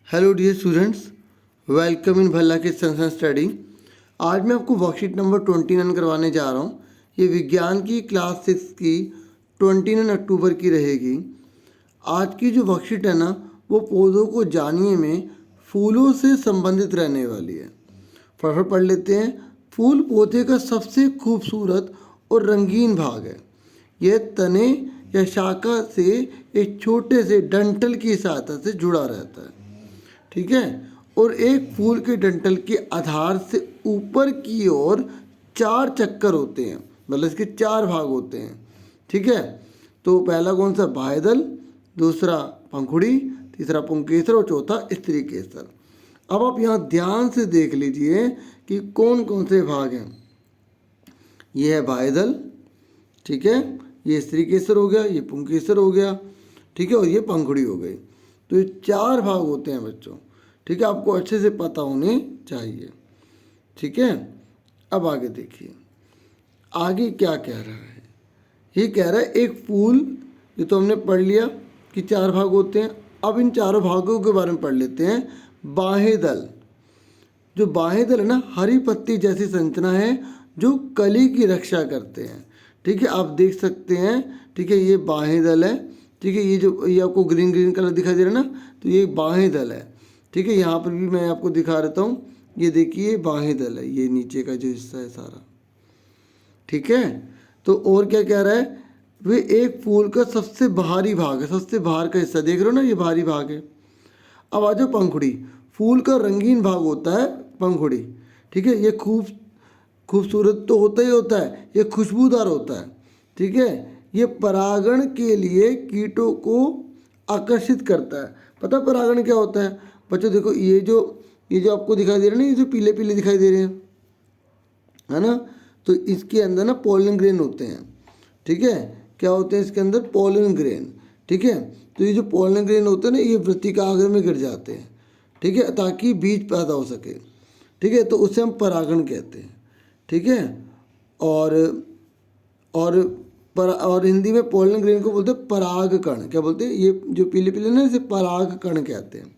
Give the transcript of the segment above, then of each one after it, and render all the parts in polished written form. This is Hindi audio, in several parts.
Hello dear students, welcome in Bhalla के संस्थान स्टडी। आज मैं आपको वर्कशीट नंबर 29 करवाने जा रहा हूँ। ये विज्ञान की क्लास 6 की 29 अक्टूबर की रहेगी। आज की जो वर्कशीट है ना, वो पौधों को जानिए में फूलों से संबंधित रहने वाली है। फटाफट पढ़ लेते हैं। फूल पौधे का सबसे खूबसूरत और रंगीन भाग है। यह तने या शाखा से एक छोटे से डंठल की सहायता से जुड़ा रहता है, ठीक है। और एक फूल के डंठल के आधार से ऊपर की ओर 4 चक्कर होते हैं, मतलब इसके 4 भाग होते हैं, ठीक है। तो पहला कौन सा? बाह्यदल, दूसरा पंखुड़ी, तीसरा पुंकेसर और चौथा स्त्री केसर। अब आप यहाँ ध्यान से देख लीजिए कि कौन कौन से भाग हैं। ये है बाह्यदल, ठीक है, ये स्त्री केसर हो गया, ये पुंकेसर हो गया, ठीक है, और ये पंखुड़ी हो गई। तो ये 4 भाग होते हैं बच्चों, ठीक है। आपको अच्छे से पता होने चाहिए, ठीक है। अब आगे देखिए, आगे क्या कह रहा है। ये कह रहा है एक फूल, ये तो हमने पढ़ लिया कि 4 भाग होते हैं। अब इन चारों भागों के बारे में पढ़ लेते हैं। बाह्यदल, जो बाह्यदल है ना, हरी पत्ती जैसी संरचना है जो कली की रक्षा करते हैं, ठीक है। आप देख सकते हैं, ठीक है, ये बाह्यदल है, ठीक है। ये आपको ग्रीन ग्रीन कलर दिखाई दे रहा है ना, तो ये बाह्यदल है, ठीक है। यहाँ पर भी मैं आपको दिखा देता हूँ, ये देखिए बाह्यदल है, ये नीचे का जो हिस्सा है सारा, ठीक है। तो और क्या कह रहा है, वे एक फूल का सबसे बाहरी भाग है, सबसे बाहर का हिस्सा देख रहे हो ना, ये बाहरी भाग है। अब आ जाओ पंखुड़ी। फूल का रंगीन भाग होता है पंखुड़ी, ठीक है। ये खूबसूरत तो होता ही होता है, ये खुशबूदार होता है, ठीक है। ये परागण के लिए कीटों को आकर्षित करता है। पता परागण क्या होता है बच्चों? देखो ये जो आपको दिखाई दे रहे हैं ना, ये जो पीले पीले दिखाई दे रहे हैं, है ना, तो इसके अंदर ना पोलन ग्रेन होते हैं, ठीक है। क्या होते हैं इसके अंदर? पोलन ग्रेन, ठीक है। तो ये जो पोलन ग्रेन होते हैं ना, ये वृत्तिकाग्र में गिर जाते हैं, ठीक है, ताकि बीज पैदा हो सके, ठीक है। तो उसे हम परागण कहते हैं, ठीक है। और हिंदी में पोलन ग्रेन को बोलते हैं परागकण। क्या बोलते हैं? ये जो पीले पीले ना, इसे परागकण कहते हैं,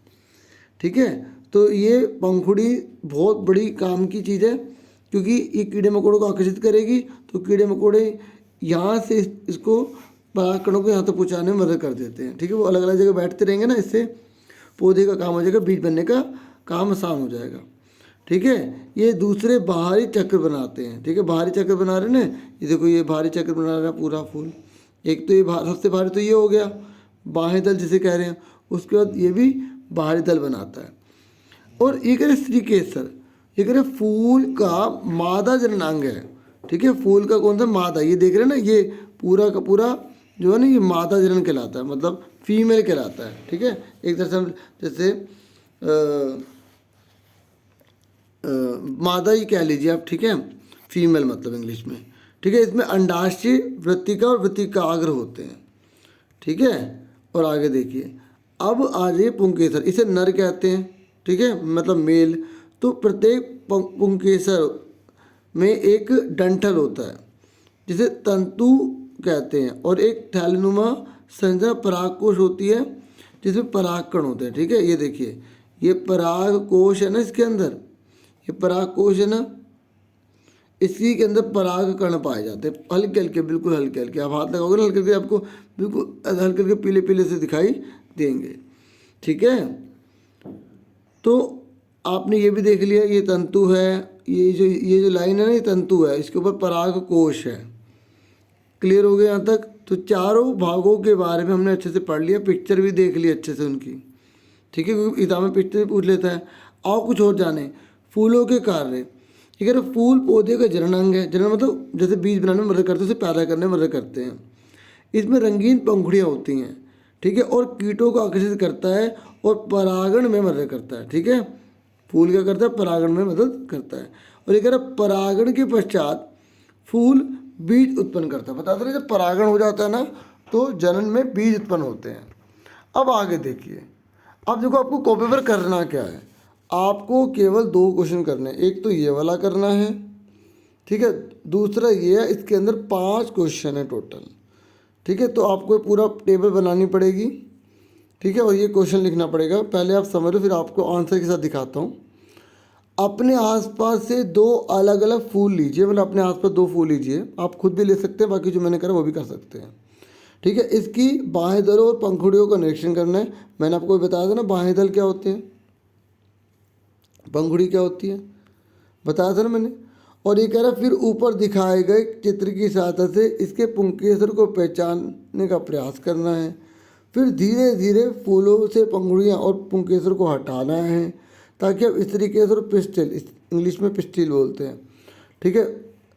ठीक है। तो ये पंखुड़ी बहुत बड़ी काम की चीज़ है, क्योंकि ये कीड़े मकोड़ों को आकर्षित करेगी। तो कीड़े मकोड़े यहाँ से इसको परागकणों को यहाँ तक पहुँचाने में मदद कर देते हैं, ठीक है। वो अलग अलग जगह बैठते रहेंगे ना, इससे पौधे का काम हो जाएगा, बीज बनने का काम आसान हो जाएगा, ठीक है। ये दूसरे बाहरी चक्र बनाते हैं, ठीक है। बाहरी चक्र बना रहे हैं, ये देखो ये बाहरी चक्र बना रहा है पूरा फूल। एक तो ये सबसे बाहरी तो ये हो गया बाह्य दल जिसे कह रहे हैं, उसके बाद ये भी बाहरी दल बनाता है। और ये कह रहे स्त्री केसर, ये कह रहे फूल का मादा जननांग है, ठीक है। फूल का कौन सा? मादा। ये देख रहे हैं ना, ये पूरा का पूरा जो है ना, ये मादा जनन कहलाता है, मतलब फीमेल कहलाता है, ठीक है। एक तरह से हम जैसे मादा ही कह लीजिए आप, ठीक है, फीमेल मतलब इंग्लिश में, ठीक है। इसमें अंडाशय, वृत्तिका और वृत्तिकाग्र होते हैं, ठीक है। और आगे देखिए, अब आ जाइए पुंकेसर, इसे नर कहते हैं, ठीक है, मतलब मेल। तो प्रत्येक पुंकेसर में एक डंठल होता है जिसे तंतु कहते हैं, और एक थैलेनुमा संरचना परागकोश होती है जिसमें परागकण होते हैं, ठीक है। ये देखिए, ये परागकोश है ना, इसके अंदर ये परागकोश है ना, इसी के अंदर परागकण पाए जाते हैं, हल्के हल्के, बिल्कुल हल्के हल्के। आप हाथ लगाओगे ना, हल्के हल्के, आपको बिल्कुल हल्के हल्के पीले पीले से दिखाई देंगे, ठीक है। तो आपने ये भी देख लिया, ये तंतु है, ये जो लाइन है ना, ये तंतु है, इसके ऊपर परागकोश है। क्लियर हो गया यहाँ तक? तो चारों भागों के बारे में हमने अच्छे से पढ़ लिया, पिक्चर भी देख ली अच्छे से उनकी, ठीक है, क्योंकि एग्जाम में पिक्चर भी पूछ लेता है। आओ कुछ और जाने, फूलों के कार्य। ठीक है, फूल पौधे का जननांग है। जनन मतलब जैसे बीज बनाने में मदद करते हैं, उसे पैदा करने में मदद करते हैं। इसमें रंगीन पंखुड़ियाँ होती हैं, ठीक है, और कीटों को आकर्षित करता है और परागण में मदद करता है, ठीक है। फूल क्या करता है? परागण में मदद करता है। और ये कह रहा परागण के पश्चात फूल बीज उत्पन्न करता है। बताते रहे, जब परागण हो जाता है ना, तो जनन में बीज उत्पन्न होते हैं। अब आगे देखिए, अब देखो आपको कॉपी पर करना क्या है। आपको केवल 2 क्वेश्चन करने हैं। एक तो ये वाला करना है, ठीक है, दूसरा ये है, इसके अंदर 5 क्वेश्चन है टोटल, ठीक है। तो आपको पूरा टेबल बनानी पड़ेगी, ठीक है। और ये क्वेश्चन लिखना पड़ेगा, पहले आप समझ लो फिर आपको आंसर के साथ दिखाता हूँ। अपने आसपास से दो अलग अलग फूल लीजिए, मतलब अपने आसपास दो फूल लीजिए, आप खुद भी ले सकते हैं, बाकी जो मैंने करा वो भी कर सकते हैं। ठीक है। इसकी बाहें दलों और पंखुड़ियों का निरीक्षण करना है। मैंने आपको बताया था ना बाहें दल क्या होते हैं, पंखुड़ी क्या होती है, बताया था ना मैंने। और ये कह रहा है फिर ऊपर दिखाए गए चित्र की सहायता से इसके पुंकेसर को पहचानने का प्रयास करना है। फिर धीरे धीरे फूलों से पंखुड़ियाँ और पुंकेसर को हटाना है ताकि आप इस तरीके से पिस्टिल, इंग्लिश में पिस्टिल बोलते हैं, ठीक है,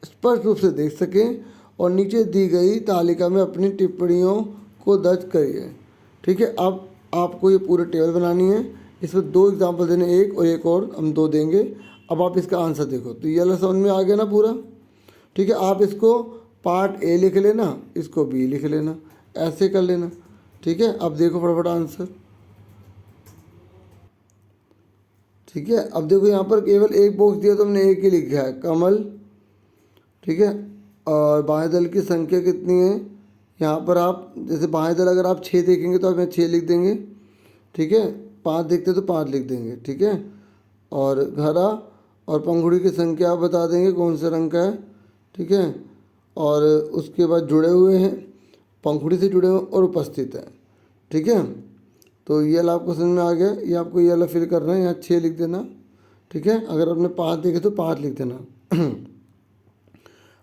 स्पष्ट रूप से देख सकें। और नीचे दी गई तालिका में अपनी टिप्पणियों को दर्ज करिए। ठीक है। अब आपको ये पूरे टेबल बनानी है, इसमें दो एग्जाम्पल देने, एक और एक और हम दो देंगे। अब आप इसका आंसर देखो, तो ये वाला समझ में आ गया ना पूरा। ठीक है। आप इसको पार्ट ए लिख लेना, इसको बी लिख लेना, ऐसे कर लेना। ठीक है। अब देखो फटाफट आंसर। ठीक है। अब देखो यहाँ पर केवल एक बॉक्स दिया तो हमने एक ही लिखा है, कमल। ठीक है। और बाएं दल की संख्या कितनी है, यहाँ पर आप जैसे बाएं दल अगर आप 6 देखेंगे तो आप यहाँ 6 लिख देंगे। ठीक है। 5 देखते तो 5 लिख देंगे। ठीक है। और घरा और पंखुड़ी की संख्या आप बता देंगे कौन से रंग का है। ठीक है। और उसके बाद जुड़े हुए हैं, पंखुड़ी से जुड़े हुए और उपस्थित है। ठीक है। तो ये वाला आपको समझ में आ गया, ये आपको ये वाला फिल करना है, यहाँ 6 लिख देना। ठीक है। अगर आपने 5 देखे तो 5 लिख देना।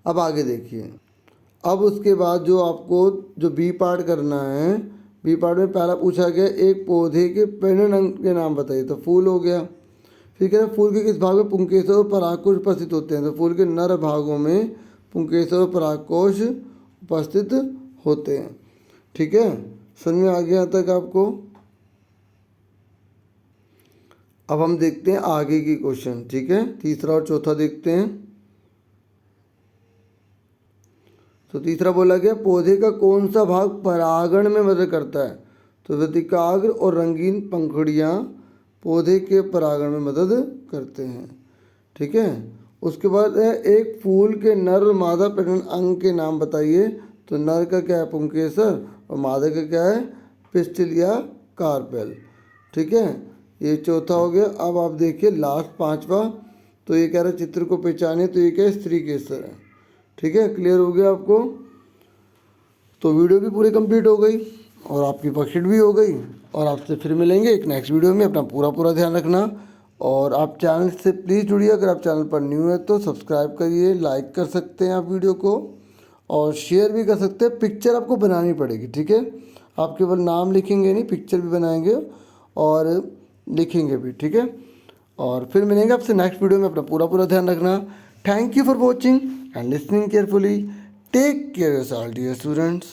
अब आगे देखिए, अब उसके बाद जो आपको जो बी पार्ट करना है, बी पार्ट में पहला पूछा गया एक पौधे के प्रजनन अंग के नाम बताइए, तो फूल हो गया। फिर कह रहे हैं फूल के किस भाग में पुंकेसर और परागकोश उपस्थित होते हैं, तो फूल के नर भागों में पुंकेसर और परागकोश उपस्थित होते हैं। ठीक है। समझ में आ गया तक आपको। अब हम देखते हैं आगे की क्वेश्चन। ठीक है। तीसरा और चौथा देखते हैं। तो तीसरा बोला गया पौधे का कौन सा भाग परागण में मदद करता है, तो व्यतिकाग्र और रंगीन पंखुड़ियाँ पौधे के परागण में मदद करते हैं। ठीक है। उसके बाद है एक फूल के नर और मादा प्रजनन अंग के नाम बताइए, तो नर का क्या है पुंकेसर और मादा का क्या है पिस्टिल या कार्पेल। ठीक है। ये चौथा हो गया। अब आप देखिए लास्ट पांचवा, तो ये कह रहा है चित्र को पहचाने, तो ये क्या है स्त्री केसर है। ठीक है। क्लियर हो गया आपको। तो वीडियो भी पूरी कंप्लीट हो गई और आपकी वर्कशीट भी हो गई, और आपसे फिर मिलेंगे एक नेक्स्ट वीडियो में। अपना पूरा ध्यान रखना, और आप चैनल से प्लीज़ जुड़िए। अगर आप चैनल पर न्यू है तो सब्सक्राइब करिए, लाइक कर सकते हैं आप वीडियो को, और शेयर भी कर सकते हैं। पिक्चर आपको बनानी पड़ेगी। ठीक है। आप केवल नाम लिखेंगे नहीं, पिक्चर भी बनाएंगे और लिखेंगे भी। ठीक है। और फिर मिलेंगे आपसे नेक्स्ट वीडियो में। अपना पूरा ध्यान रखना। Thank you for watching and listening carefully. Take care yourself, dear students.